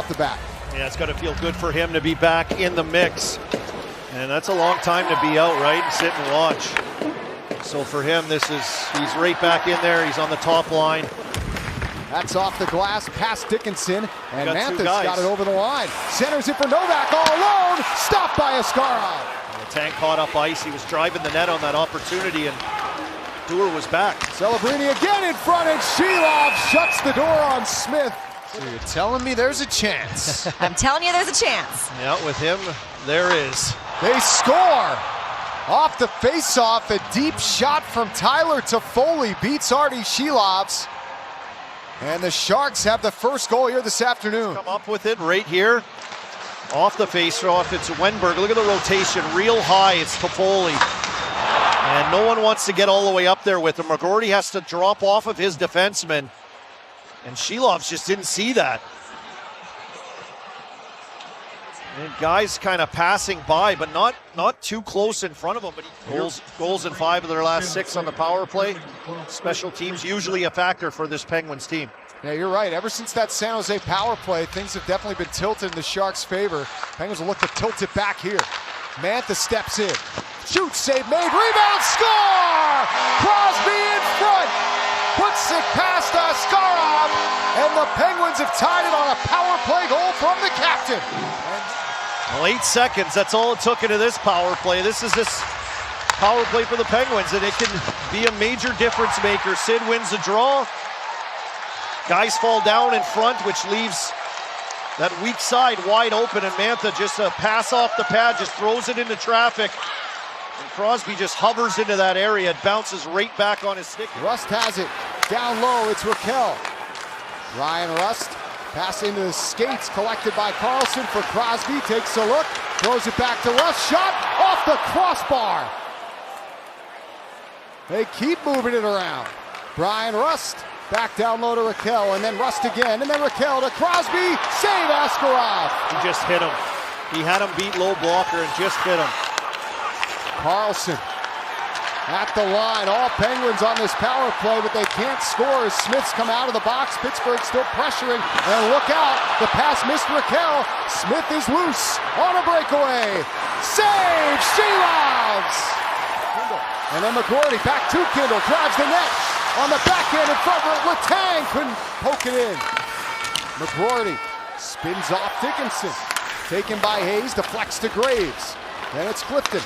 off the bat. Yeah, it's got to feel good for him to be back in the mix. And that's a long time to be out, right? And sit and watch. So for him, he's right back in there. He's on the top line. That's off the glass, past Dickinson, and Mantha's got got it over the line. Centers it for Novak, all alone, stopped by Askarov. The tank caught up ice. He was driving the net on that opportunity, and Dewar was back. Celebrini again in front, and Sheilov shuts the door on Smith. So you're telling me there's a chance? I'm telling you there's a chance. Yeah, with him, there is. They score! Off the face-off, a deep shot from Tyler Toffoli beats Artie Sheilov's. And the Sharks have the first goal here this afternoon. Come up with it right here. Off the face-off, it's Wenberg. Look at the rotation, real high, it's Toffoli. And no one wants to get all the way up there with him. McGroarty has to drop off of his defenseman. And Sheilov just didn't see that. And guys kind of passing by, but not too close in front of him. But goals in 5 of their last 6 on the power play. Special teams usually a factor for this Penguins team. Yeah, you're right. Ever since that San Jose power play, things have definitely been tilted in the Sharks' favor. Penguins will look to tilt it back here. Mantha steps in. Shoots, save made, rebound, score! Crosby in front! Puts it past Askarov, and the Penguins have tied it on a power play goal from the captain. Well, 8 seconds, that's all it took into this power play. This power play for the Penguins, and it can be a major difference maker. Sid wins the draw. Guys fall down in front, which leaves that weak side wide open, and Mantha just a pass off the pad, just throws it into traffic. And Crosby just hovers into that area. It bounces right back on his stick. Rust has it. Down low, it's Raquel. Ryan Rust passing to the skates, collected by Carlson for Crosby. Takes a look, throws it back to Rust. Shot off the crossbar. They keep moving it around. Brian Rust back down low to Raquel, and then Rust again, and then Raquel to Crosby. Save Askarov. He just hit him. He had him beat low blocker and just hit him. Carlson at the line. All Penguins on this power play, but they can't score as Smith's come out of the box. Pittsburgh still pressuring, and look out, the pass missed Raquel. Smith is loose on a breakaway. Save, Sheilov's! And then McGroarty back to Kindle, drives the net on the backhand in front of Letang, couldn't poke it in. McGroarty spins off Dickinson, taken by Hayes, deflects to Graves. Then it's Clifton.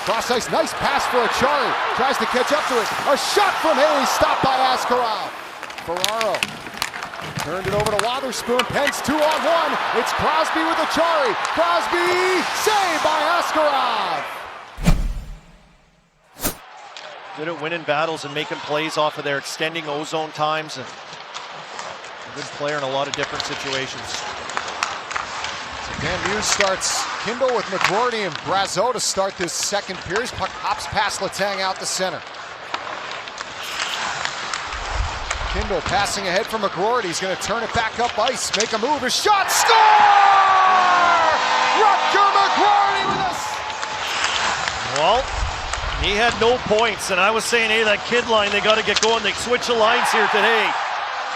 Cross ice, nice pass for Achari. Tries to catch up to it. A shot from Hayes, stopped by Askarov. Ferraro turned it over to Wotherspoon. Pence 2-on-1. It's Crosby with Achari. Crosby, saved by Askarov. Good at winning battles and making plays off of their extending ozone times. And a good player in a lot of different situations. Dan Muse starts Kindle with McGroarty and Brazeau to start this second period. Puck hops past Letang out the center. Kindle passing ahead for McGroarty. He's going to turn it back up ice, make a move, a shot, score! Rutger McGroarty with us! Well, he had no points, and I was saying, hey, that kid line, they got to get going. They switch the lines here today.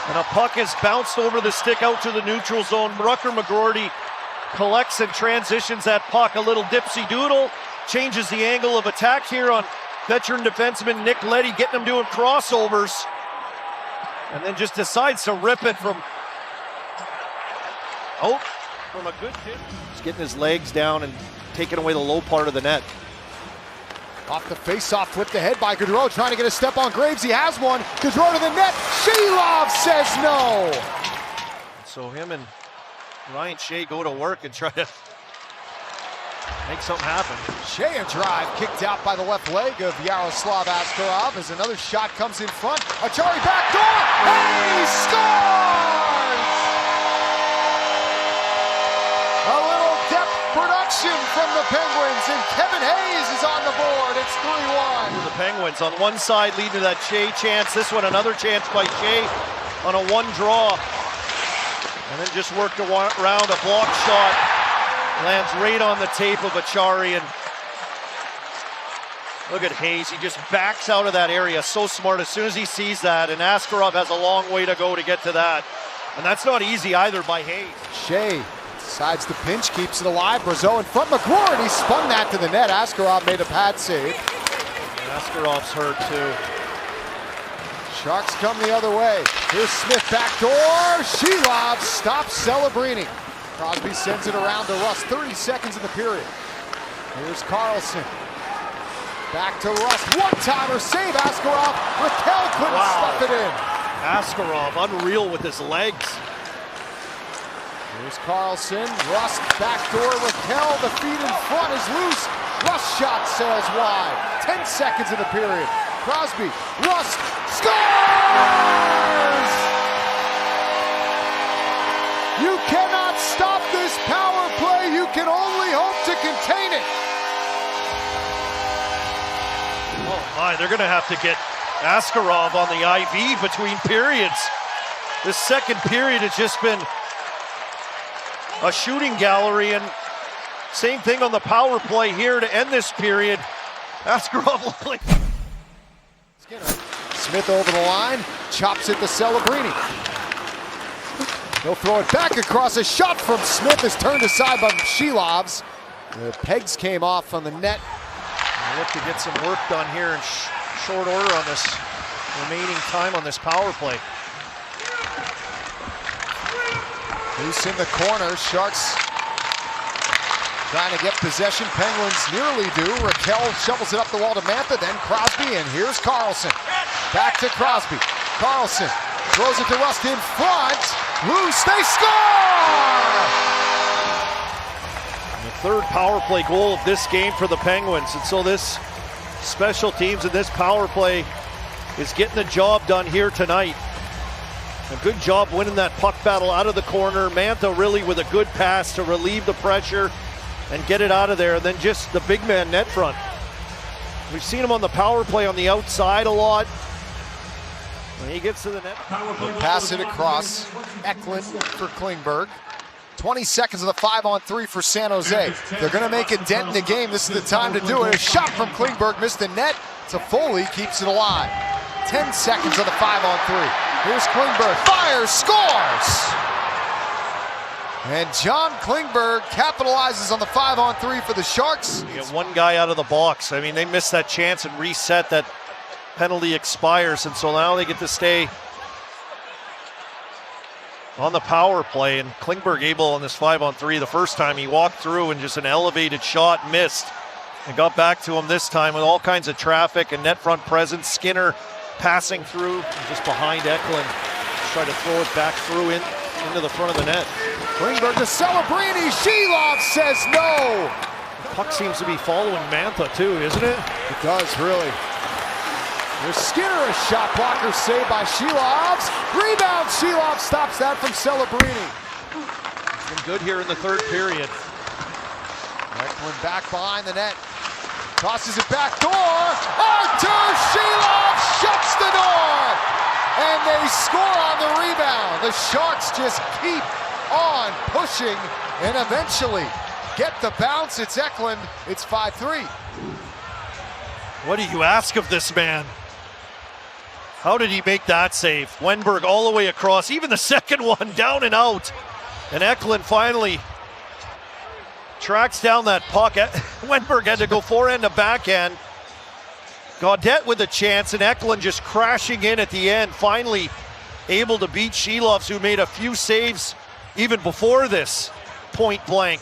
And a puck is bounced over the stick out to the neutral zone. Rutger McGroarty collects and transitions that puck. A little dipsy doodle, changes the angle of attack here on veteran defenseman Nick Leddy, getting him doing crossovers. And then just decides to rip it from a good tip. He's getting his legs down and taking away the low part of the net. Off the face-off, flipped ahead by Gaudreau, trying to get a step on Graves. He has one. Gaudreau to the net. Sheilov says no. So him and Ryan Shea go to work and try to make something happen. Shea a drive kicked out by the left leg of Yaroslav Askarov as another shot comes in front. Achari back door, and he scores! A little depth production from the Penguins, and Kevin Hayes is on the board. It's 3-1. The Penguins on one side leading to that Shea chance. This one another chance by Shea on a one draw. And then just worked around a block shot. Lands right on the tape of Achari, and look at Hayes. He just backs out of that area. So smart as soon as he sees that, and Askarov has a long way to go to get to that. And that's not easy either by Hayes. Shea decides to pinch, keeps it alive. Brazeau in front. McGrory, and he spun that to the net. Askarov made a pad save. And Askarov's hurt too. Sharks come the other way. Here's Smith backdoor. Shelov stops Celebrini. Crosby sends it around to Rust. 30 seconds in the period. Here's Carlson. Back to Rust. One-timer save. Askarov. Raquel couldn't stuff it in. Askarov, unreal with his legs. Here's Carlson. Rust backdoor. Raquel. The feet in front is loose. Rust shot sails wide. 10 seconds in the period. Crosby. Rust scores! You cannot stop this power play. You can only hope to contain it. Oh my, they're going to have to get Askarov on the IV between periods. This second period has just been a shooting gallery, and same thing on the power play here to end this period. Askarov looked like... Smith over the line, chops it to Celebrini. He'll throw it back across. A shot from Smith is turned aside by Shelovs. The pegs came off on the net. We'll look to get some work done here in short order on this remaining time on this power play. Loose in the corner. Sharks trying to get possession. Penguins nearly do. Raquel shovels it up the wall to Mantha, then Crosby, and here's Carlson. Back to Crosby. Carlson throws it to Rust in front. Loose, they score! The third power play goal of this game for the Penguins, and so this special teams and this power play is getting the job done here tonight. A good job winning that puck battle out of the corner. Mantha really with a good pass to relieve the pressure and get it out of there, and then just the big man net front. We've seen him on the power play on the outside a lot. When he gets to the net. They'll pass it across. Eklund for Klingberg. 20 seconds of the 5-on-3 for San Jose. They're going to make a dent in the game. This is the time to do it. A shot from Klingberg missed the net. Toffoli keeps it alive. 10 seconds of the 5-on-3. Here's Klingberg. Fires, scores! And John Klingberg capitalizes on the 5-on-3 for the Sharks. You get one guy out of the box. I mean, they missed that chance and reset. That penalty expires, and so now they get to stay on the power play. And Klingberg able on this 5-on-3. The first time he walked through and just an elevated shot, missed, and got back to him this time with all kinds of traffic and net front presence. Skinner passing through just behind Eklund, try to throw it back through into the front of the net. Klingberg to Celebrini. Shelov says no. The puck seems to be following Mantha too, isn't it? It does, really. There's Skinner, a shot blocker saved by Shelovs. Rebound, Shelov stops that from Celebrini. It's been good here in the third period. Eklund back behind the net. Tosses it back door. Artur Shelov shuts the door. And they score on the rebound. The Sharks just keep on pushing and eventually get the bounce. It's Eklund. It's 5-3. What do you ask of this man? How did he make that save? Wenberg all the way across, even the second one, down and out. And Eklund finally tracks down that puck. Wenberg had to go forehand to backhand. Gaudette with a chance, and Eklund just crashing in at the end, finally able to beat Shelovs, who made a few saves even before this, point blank.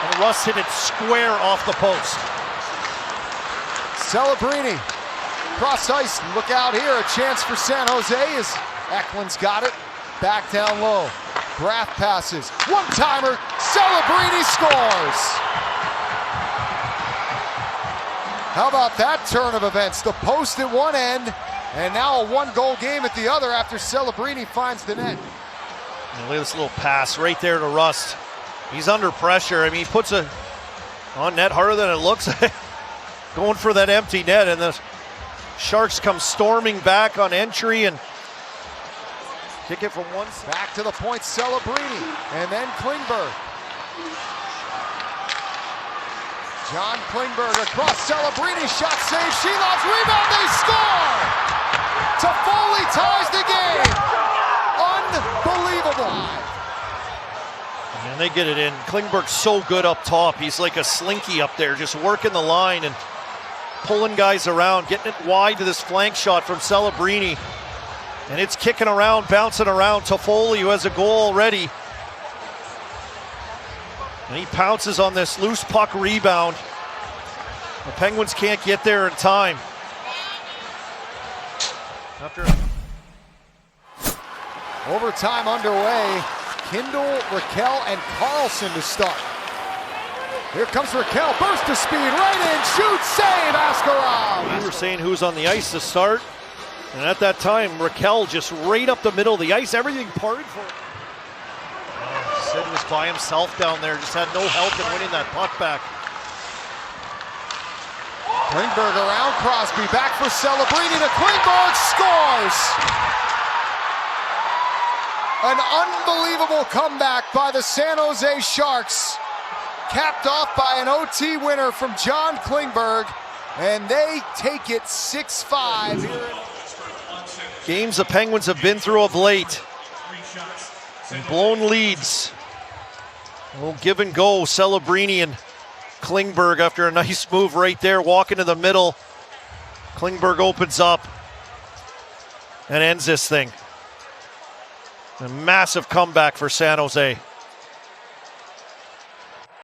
And Russ hit it square off the post. Celebrini, cross ice, look out here, a chance for San Jose as Eklund's got it, back down low. Braff passes, one-timer, Celebrini scores! How about that turn of events? The post at one end, and now a one-goal game at the other after Celebrini finds the net. And look at this little pass right there to Rust. He's under pressure. I mean, he puts it on net harder than it looks like. Going for that empty net, and the Sharks come storming back on entry and kick it from one side. Back to the point, Celebrini, and then Klingberg. John Klingberg across Celebrini, shot save, Shelovs, rebound, they score! Toffoli ties the game. Unbelievable. And they get it in. Klingberg's so good up top. He's like a slinky up there, just working the line and pulling guys around, getting it wide to this flank shot from Celebrini. And it's kicking around, bouncing around. Toffoli, who has a goal already. And he pounces on this loose puck rebound. The Penguins can't get there in time. After Overtime underway. Kindle, Raquel, and Carlson to start. Here comes Raquel, burst of speed, right in, shoot, save, Askarov. we were saying who's on the ice to start. And at that time, Raquel just right up the middle of the ice, everything parted for him. Sid was by himself down there, just had no help in winning that puck back. Klingberg around Crosby, back for Celebrini to Klingberg, scores! An unbelievable comeback by the San Jose Sharks, capped off by an OT winner from John Klingberg, and they take it 6-5 here. Games the Penguins have been through of late. And blown leads. Oh, give and go, Celebrini and Klingberg after a nice move right there, walking to the middle. Klingberg opens up and ends this thing. A massive comeback for San Jose.